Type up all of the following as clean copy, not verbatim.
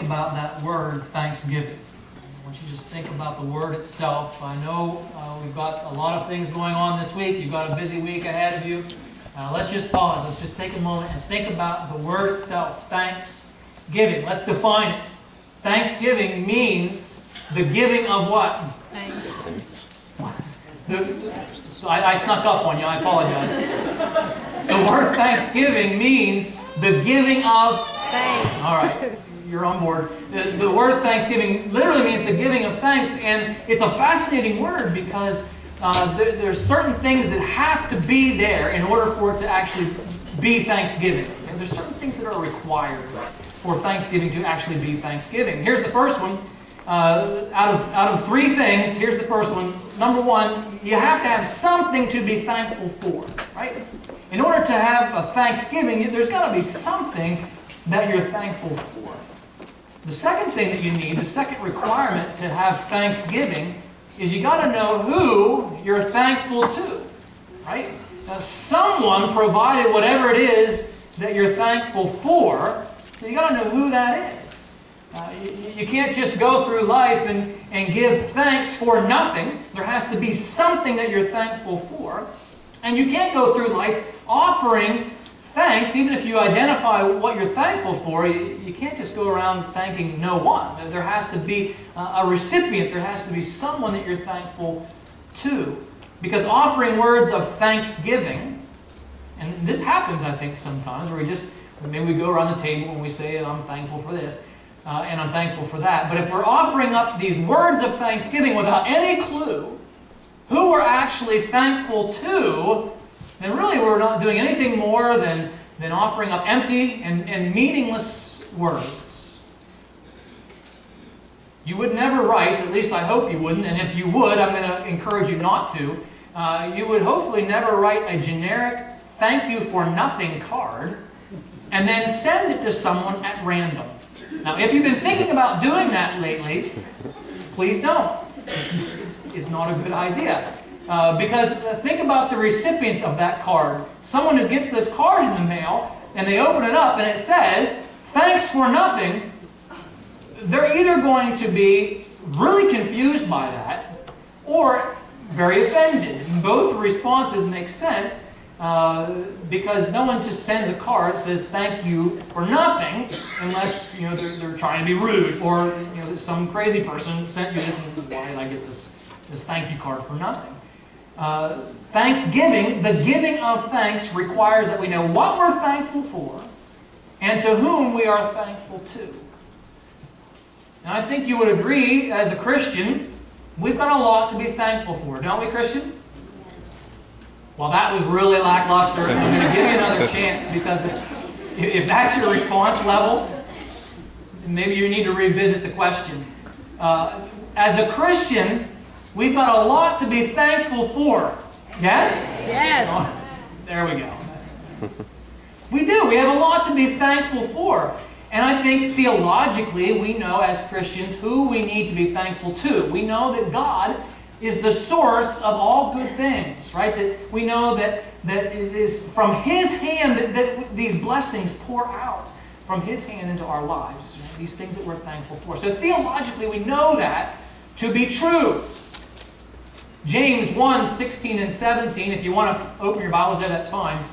About that word, thanksgiving. I want you to just think about the word itself. I know we've got a lot of things going on this week. You've got a busy week ahead of you. Let's just pause. Let's just take a moment and think about the word itself, thanksgiving. Let's define it. Thanksgiving means the giving of what? Thanks. I snuck up on you. I apologize. The word thanksgiving means the giving of thanks. All right. You're on board. The word thanksgiving literally means the giving of thanks, and it's a fascinating word because there's certain things that have to be there in order for it to actually be thanksgiving. And there's certain things that are required for thanksgiving to actually be thanksgiving. Here's the first one. Out of three things, here's the first one. Number one, you have to have something to be thankful for, right? In order to have a thanksgiving, there's got to be something that you're thankful for. The second thing that you need, the second requirement to have thanksgiving, is you got to know who you're thankful to, right? Now, someone provided whatever it is that you're thankful for, so you got to know who that is. You can't just go through life and give thanks for nothing. There has to be something that you're thankful for. And you can't go through life offering thanks, even if you identify what you're thankful for. You can't just go around thanking no one. There has to be a recipient. There has to be someone that you're thankful to. Because offering words of thanksgiving, and this happens, I think, sometimes, where maybe we go around the table and we say, I'm thankful for this, and I'm thankful for that. But if we're offering up these words of thanksgiving without any clue who we're actually thankful to, then really we're not doing anything more than offering up empty and meaningless words. You would never write, at least I hope you wouldn't, and if you would, I'm going to encourage you not to, you would hopefully never write a generic thank you for nothing card and then send it to someone at random. Now, if you've been thinking about doing that lately, please don't. It's not a good idea. Because think about the recipient of that card. Someone who gets this card in the mail, and they open it up, and it says, thanks for nothing. They're either going to be really confused by that, or very offended. And both responses make sense, because no one just sends a card that says, thank you for nothing, unless they're trying to be rude, or some crazy person sent you this, and why did I get this thank you card for nothing? Thanksgiving, the giving of thanks, requires that we know what we're thankful for and to whom we are thankful to. Now, I think you would agree, as a Christian, we've got a lot to be thankful for, don't we, Christian? Well, that was really lackluster. I'm going to give you another chance, because if that's your response level, maybe you need to revisit the question. As a Christian, we've got a lot to be thankful for. Yes? Yes. Oh, there we go. We do. We have a lot to be thankful for. And I think theologically we know as Christians who we need to be thankful to. We know that God is the source of all good things, right? That we know that it is from His hand that these blessings pour out from His hand into our lives. Right? These things that we're thankful for. So theologically we know that to be true. James 1, 16 and 17, if you want to open your Bibles there, that's fine.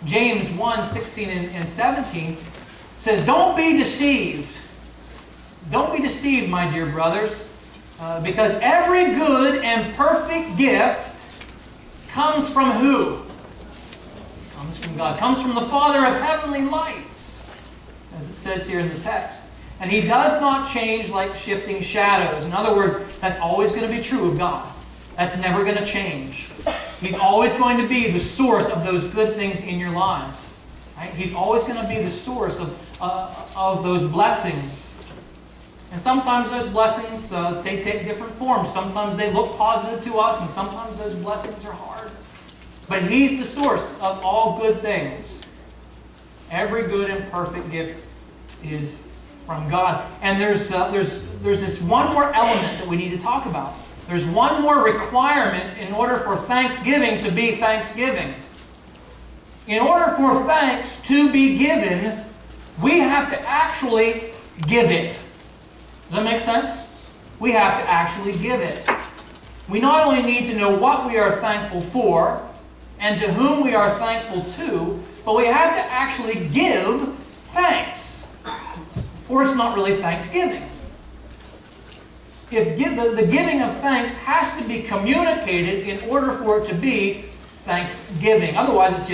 James 1, 16 and 17 It says, don't be deceived. Don't be deceived, my dear brothers, because every good and perfect gift comes from who? Comes from God. Comes from the Father of heavenly lights, as it says here in the text. And He does not change like shifting shadows. In other words, that's always going to be true of God. That's never going to change. He's always going to be the source of those good things in your lives. Right? He's always going to be the source of those blessings. And sometimes those blessings, they take different forms. Sometimes they look positive to us, and sometimes those blessings are hard. But He's the source of all good things. Every good and perfect gift is from God. And there's this one more element that we need to talk about. There's one more requirement in order for thanksgiving to be thanksgiving. In order for thanks to be given, we have to actually give it. Does that make sense? We have to actually give it. We not only need to know what we are thankful for and to whom we are thankful to, but we have to actually give thanks. Or it's not really thanksgiving. If the giving of thanks has to be communicated in order for it to be thanksgiving. Otherwise, it's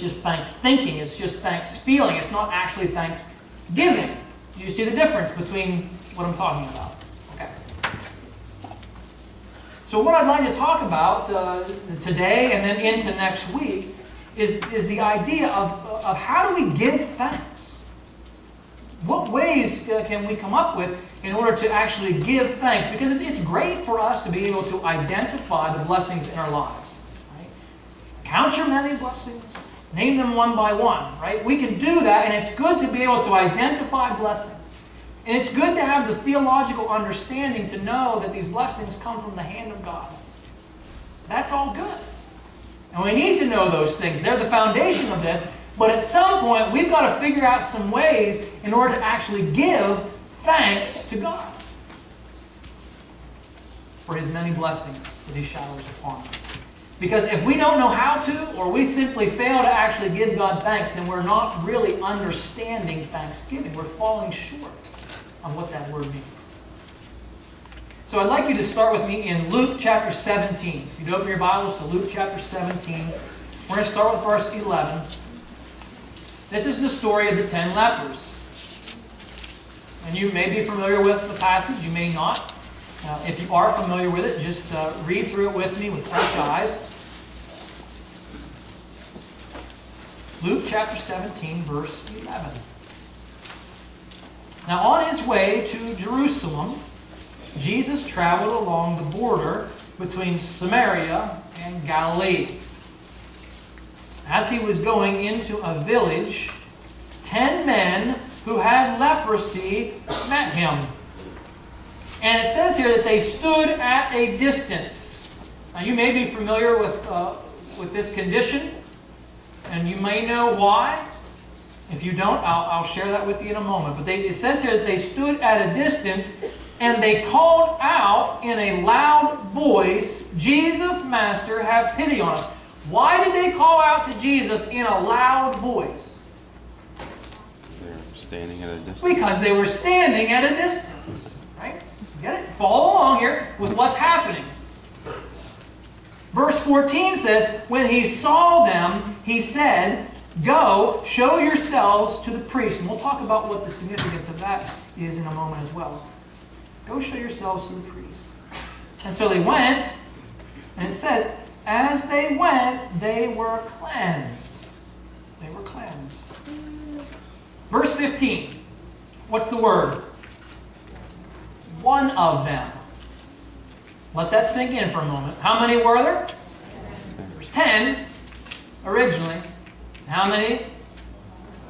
just thanks thinking. It's just thanks feeling. It's not actually thanksgiving. Do you see the difference between what I'm talking about? Okay. So what I'd like to talk about today and then into next week is the idea of how do we give thanks? What ways can we come up with in order to actually give thanks? Because it's great for us to be able to identify the blessings in our lives. Right? Count your many blessings. Name them one by one. Right? We can do that, and it's good to be able to identify blessings. And it's good to have the theological understanding to know that these blessings come from the hand of God. That's all good. And we need to know those things. They're the foundation of this. But at some point, we've got to figure out some ways in order to actually give thanks to God for His many blessings that He showers upon us. Because if we don't know how to, or we simply fail to actually give God thanks, then we're not really understanding thanksgiving. We're falling short of what that word means. So I'd like you to start with me in Luke chapter 17. If you'd open your Bibles to Luke chapter 17, we're going to start with verse 11. This is the story of the 10 lepers. And you may be familiar with the passage, you may not. If you are familiar with it, just read through it with me with fresh eyes. Luke chapter 17, verse 11. Now on His way to Jerusalem, Jesus traveled along the border between Samaria and Galilee. As He was going into a village, 10 men who had leprosy met Him. And it says here that they stood at a distance. Now you may be familiar with this condition, and you may know why. If you don't, I'll share that with you in a moment. But it says here that they stood at a distance, and they called out in a loud voice, "Jesus, Master, have pity on us." Why did they call out to Jesus in a loud voice? They're standing at a distance. Because they were standing at a distance. Right? Get it? Follow along here with what's happening. Verse 14 says, when He saw them, He said, "Go, show yourselves to the priest." And we'll talk about what the significance of that is in a moment as well. Go show yourselves to the priest. And so they went, and it says, as they went, they were cleansed. They were cleansed. Verse 15. What's the word? One of them. Let that sink in for a moment. How many were there? There's 10 originally. How many?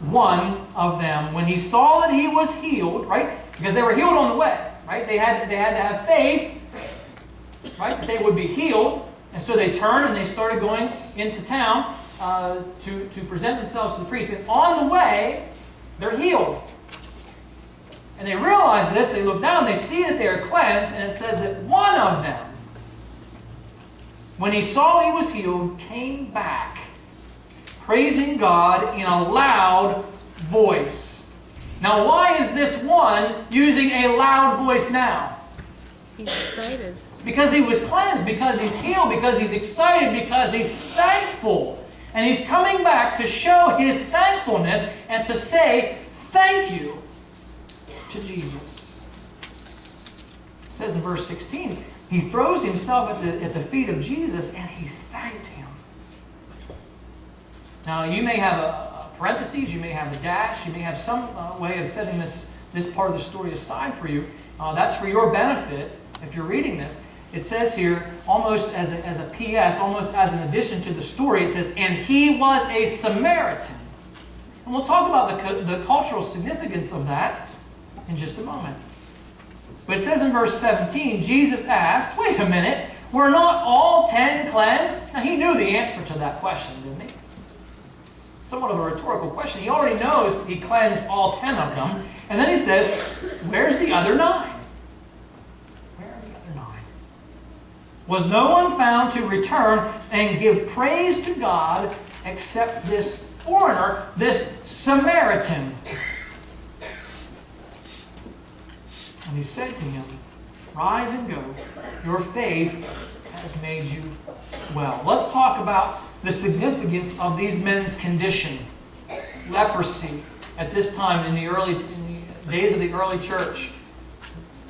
One of them. When he saw that he was healed, right? Because they were healed on the way, right? They had to have faith, right? That they would be healed. And so they turned and they started going into town to present themselves to the priest. And on the way, they're healed. And they realize this, they look down, they see that they are cleansed, and it says that one of them, when he saw he was healed, came back, praising God in a loud voice. Now, why is this one using a loud voice now? He's excited. Because he was cleansed, because he's healed, because he's excited, because he's thankful. And he's coming back to show his thankfulness and to say thank you to Jesus. It says in verse 16, he throws himself at the feet of Jesus and he thanked him. Now, you may have a parentheses, you may have a dash, you may have some way of setting this part of the story aside for you. That's for your benefit if you're reading this. It says here, almost as a PS, almost as an addition to the story, it says, and he was a Samaritan. And we'll talk about the cultural significance of that in just a moment. But it says in verse 17, Jesus asked, wait a minute, were not all 10 cleansed? Now he knew the answer to that question, didn't he? Somewhat of a rhetorical question. He already knows he cleansed all 10 of them. And then he says, where's the other 9? Where are the other 9? Was no one found to return and give praise to God except this foreigner, this Samaritan? And he said to him, rise and go. Your faith has made you well. Let's talk about the significance of these men's condition. Leprosy at this time in the days of the early church.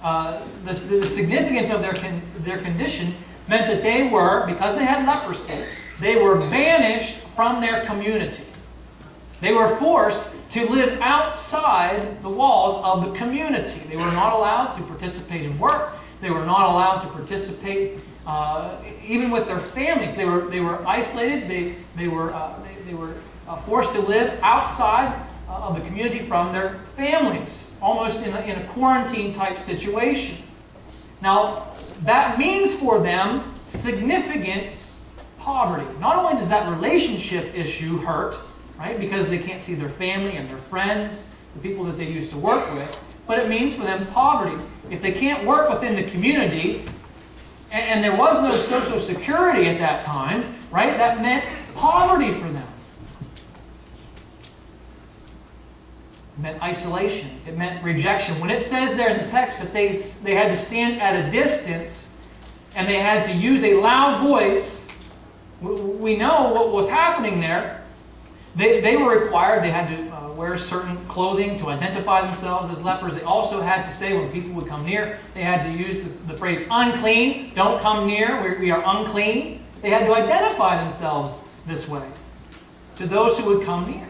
The significance of their condition meant that they were, because they had leprosy, they were banished from their community. They were forced to live outside the walls of the community. They were not allowed to participate in work. They were not allowed to participate even with their families. They were isolated. They were forced to live outside of the community from their families, almost in a quarantine type situation. Now, that means for them significant poverty. Not only does that relationship issue hurt, right, because they can't see their family and their friends, the people that they used to work with, but it means for them poverty. If they can't work within the community, and there was no social security at that time, right, that meant poverty for them. It meant isolation. It meant rejection. When it says there in the text that they had to stand at a distance and they had to use a loud voice, we know what was happening there. They were required, they had to wear certain clothing to identify themselves as lepers. They also had to say when people would come near, they had to use the phrase unclean. Don't come near, we are unclean. They had to identify themselves this way to those who would come near.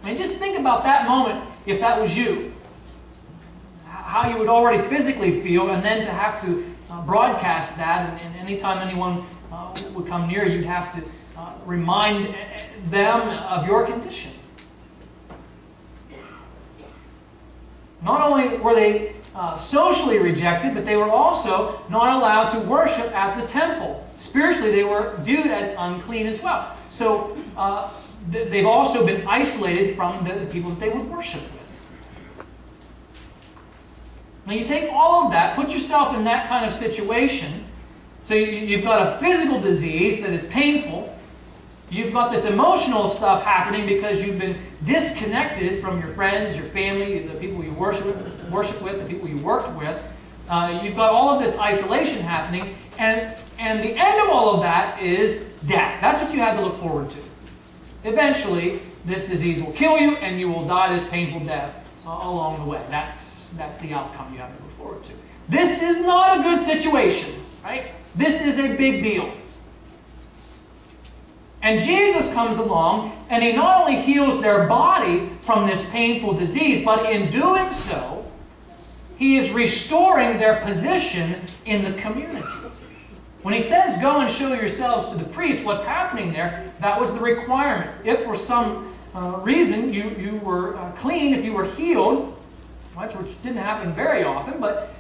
I mean, just think about that moment if that was you. How you would already physically feel, and then to have to broadcast that, and anytime anyone would come near, you'd have to remind them of your condition. Not only were they socially rejected, but they were also not allowed to worship at the temple. Spiritually, they were viewed as unclean as well. So they've also been isolated from the people that they would worship with. Now you take all of that, put yourself in that kind of situation. So you've got a physical disease that is painful. You've got this emotional stuff happening because you've been disconnected from your friends, your family, the people you worship with, the people you worked with. You've got all of this isolation happening, and the end of all of that is death. That's what you had to look forward to. Eventually, this disease will kill you, and you will die this painful death along the way. That's the outcome you have to look forward to. This is not a good situation, right? This is a big deal. And Jesus comes along, and He not only heals their body from this painful disease, but in doing so, He is restoring their position in the community. When He says, go and show yourselves to the priest, what's happening there, that was the requirement. If for some reason you were clean, if you were healed, which didn't happen very often, but